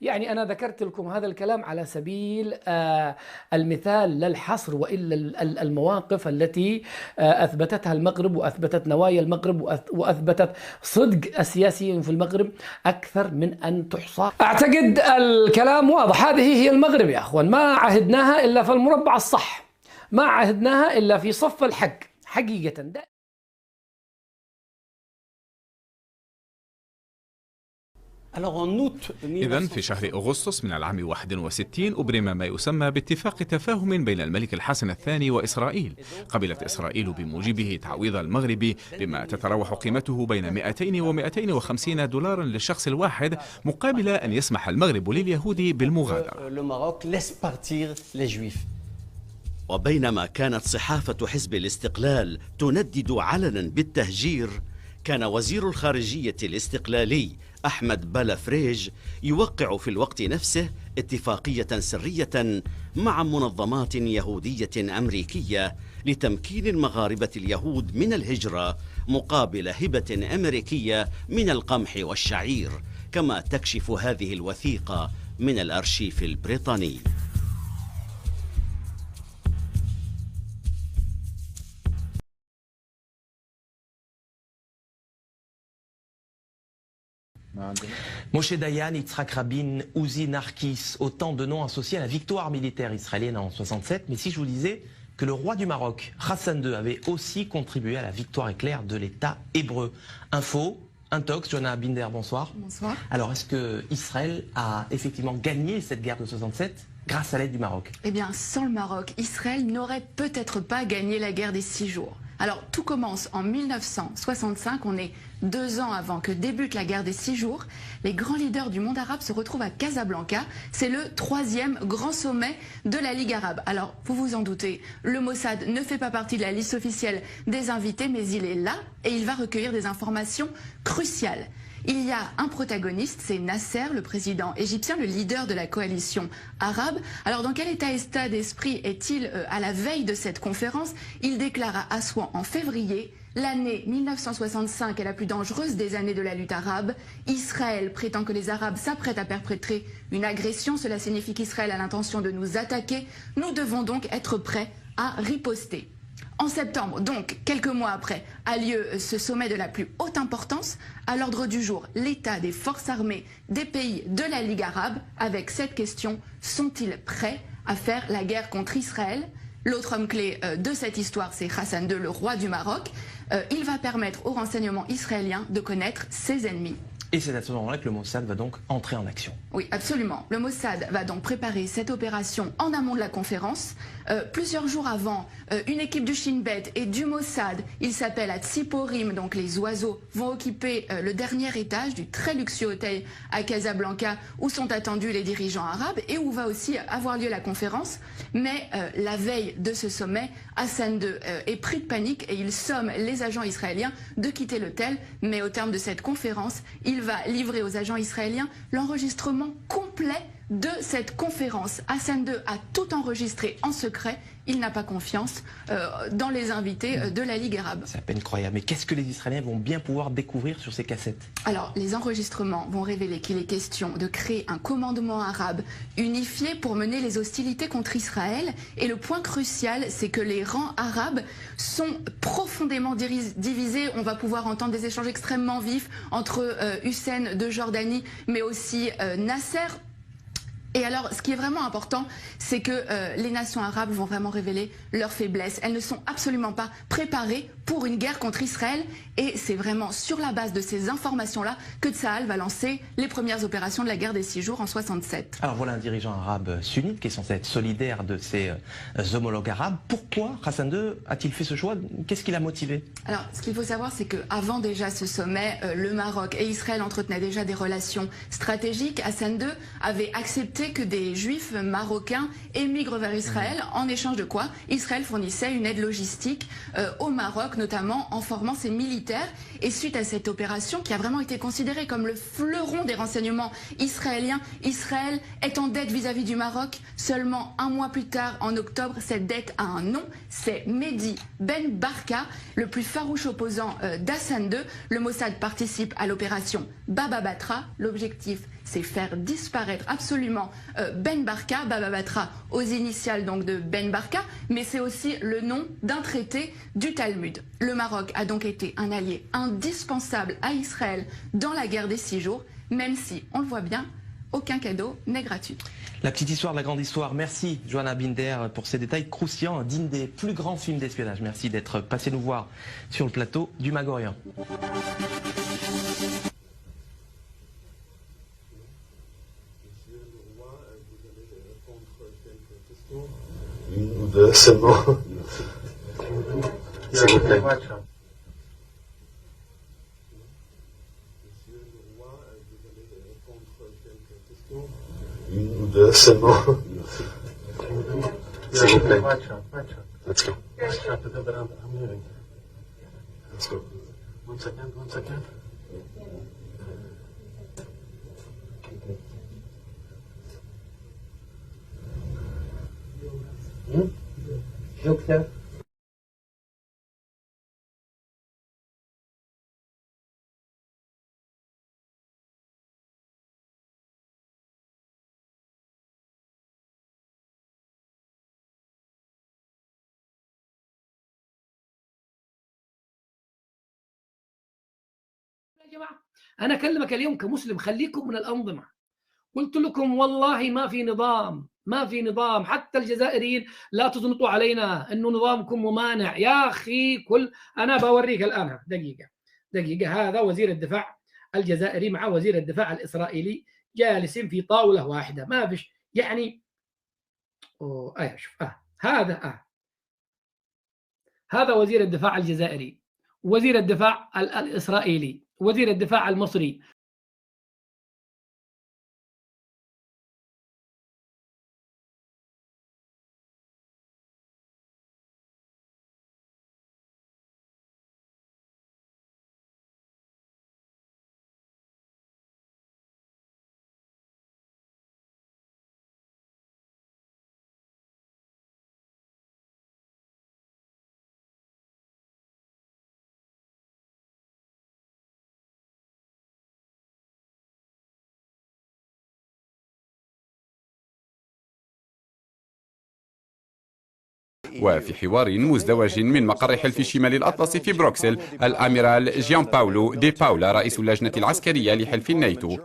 يعني أنا ذكرت لكم هذا الكلام على سبيل المثال للحصر، وإلا المواقف التي أثبتتها المغرب وأثبتت نوايا المغرب وأثبتت صدق السياسيين في المغرب أكثر من أن تحصى. أعتقد الكلام واضح، هذه هي المغرب يا أخوان، ما عهدناها إلا في المربع الصح، ما عهدناها إلا في صف الحق حقيقة. إذن في شهر أغسطس من العام 61 أبرم ما يسمى باتفاق تفاهم بين الملك الحسن الثاني وإسرائيل. قبلت إسرائيل بموجبه تعويض المغرب بما تتراوح قيمته بين 200 و 250 دولارا للشخص الواحد، مقابل أن يسمح المغرب لليهود بالمغادرة. وبينما كانت صحافة حزب الاستقلال تندد علنا بالتهجير، كان وزير الخارجية الاستقلالي أحمد بلا فريج يوقع في الوقت نفسه اتفاقية سرية مع منظمات يهودية أمريكية لتمكين المغاربة اليهود من الهجرة مقابل هبة أمريكية من القمح والشعير، كما تكشف هذه الوثيقة من الأرشيف البريطاني. Moshe Dayan, Yitzhak Rabin, Uzi Narkis, autant de noms associés à la victoire militaire israélienne en 67. Mais si je vous disais que le roi du Maroc, Hassan II, avait aussi contribué à la victoire éclair de l'État hébreu. Info, Intox, Joanna Binder, bonsoir. Bonsoir. Alors, est-ce que Israël a effectivement gagné cette guerre de 67 grâce à l'aide du Maroc? Eh bien, sans le Maroc, Israël n'aurait peut-être pas gagné la guerre des 6 jours. Alors, tout commence en 1965, on est 2 ans avant que débute la guerre des 6 jours. Les grands leaders du monde arabe se retrouvent à Casablanca. C'est le 3e grand sommet de la Ligue arabe. Alors, vous vous en doutez, le Mossad ne fait pas partie de la liste officielle des invités, mais il est là et il va recueillir des informations cruciales. Il y a un protagoniste, c'est Nasser, le président égyptien, le leader de la coalition arabe. Alors dans quel état d'esprit est-il à la veille de cette conférence? Il déclare à Assouan en février: l'année 1965 est la plus dangereuse des années de la lutte arabe. Israël prétend que les Arabes s'apprêtent à perpétrer une agression. Cela signifie qu'Israël a l'intention de nous attaquer. Nous devons donc être prêts à riposter. En septembre, donc quelques mois après, a lieu ce sommet de la plus haute importance. À l'ordre du jour, l'état des forces armées des pays de la Ligue arabe, avec cette question: sont-ils prêts à faire la guerre contre Israël? L'autre homme clé de cette histoire, c'est Hassan II, le roi du Maroc. Il va permettre aux renseignements israéliens de connaître ses ennemis. Et c'est à ce moment-là que le Mossad va donc entrer en action. Oui, absolument. Le Mossad va donc préparer cette opération en amont de la conférence. Plusieurs jours avant, une équipe du Shin Bet et du Mossad, il s'appelle à Tsiporim, donc les oiseaux, vont occuper le dernier étage du très luxueux hôtel à Casablanca où sont attendus les dirigeants arabes et où va aussi avoir lieu la conférence. Mais la veille de ce sommet, Hassan II est pris de panique et il somme les agents israéliens de quitter l'hôtel. Mais au terme de cette conférence, il va livrer aux agents israéliens l'enregistrement complet de cette conférence. Hassan II a tout enregistré en secret. Il n'a pas confiance dans les invités de la Ligue arabe. C'est à peine croyable. Mais qu'est-ce que les Israéliens vont bien pouvoir découvrir sur ces cassettes? Alors, les enregistrements vont révéler qu'il est question de créer un commandement arabe unifié pour mener les hostilités contre Israël. Et le point crucial, c'est que les rangs arabes sont profondément divisés. On va pouvoir entendre des échanges extrêmement vifs entre Hussein de Jordanie, mais aussi Nasser. Et alors, ce qui est vraiment important, c'est que les nations arabes vont vraiment révéler leurs faiblesses. Elles ne sont absolument pas préparées pour une guerre contre Israël. Et c'est vraiment sur la base de ces informations-là que Tsahal va lancer les premières opérations de la guerre des 6 jours en 67. Alors voilà un dirigeant arabe sunnite qui est censé être solidaire de ses homologues arabes. Pourquoi Hassan II a-t-il fait ce choix? Qu'est-ce qui l'a motivé? Alors, ce qu'il faut savoir, c'est qu'avant déjà ce sommet, le Maroc et Israël entretenaient déjà des relations stratégiques. Hassan II avait accepté que des juifs marocains émigrent vers Israël, en échange de quoi Israël fournissait une aide logistique au Maroc, notamment en formant ses militaires. Et suite à cette opération, qui a vraiment été considérée comme le fleuron des renseignements israéliens, Israël est en dette vis-à-vis du Maroc. Seulement un mois plus tard, en octobre, cette dette a un nom, c'est Mehdi Ben Barka, le plus farouche opposant d'Hassan II. Le Mossad participe à l'opération Baba Batra. L'objectif c'est faire disparaître absolument Ben Barka, Baba Batra, aux initiales donc de Ben Barka, mais c'est aussi le nom d'un traité du Talmud. Le Maroc a donc été un allié indispensable à Israël dans la guerre des 6 jours, même si, on le voit bien, aucun cadeau n'est gratuit. La petite histoire de la grande histoire. Merci Johanna Binder pour ces détails croustillants, digne des plus grands films d'espionnage. Merci d'être passé nous voir sur le plateau du Magorien. Une ou deux seulement. S'il vous plaît. Une ou deux seulement. S'il vous plaît. Let's go. Let's go. 1 second, 1 second. Okay. يا جماعة أنا أكلمك اليوم كمسلم، خليكم من الأنظمة. قلت لكم والله ما في نظام، ما في نظام. حتى الجزائريين لا تزنطوا علينا إنه نظامكم ممانع يا أخي. أنا بوريك الآن دقيقة. هذا وزير الدفاع الجزائري مع وزير الدفاع الإسرائيلي جالسين في طاولة واحدة، ما فيش يعني. شوف هذا وزير الدفاع الجزائري، وزير الدفاع الإسرائيلي، وزير الدفاع المصري. وفي حوار مزدوج من مقر حلف شمال الأطلس في بروكسل، الأميرال جيان باولو دي باولا رئيس اللجنة العسكرية لحلف الناتو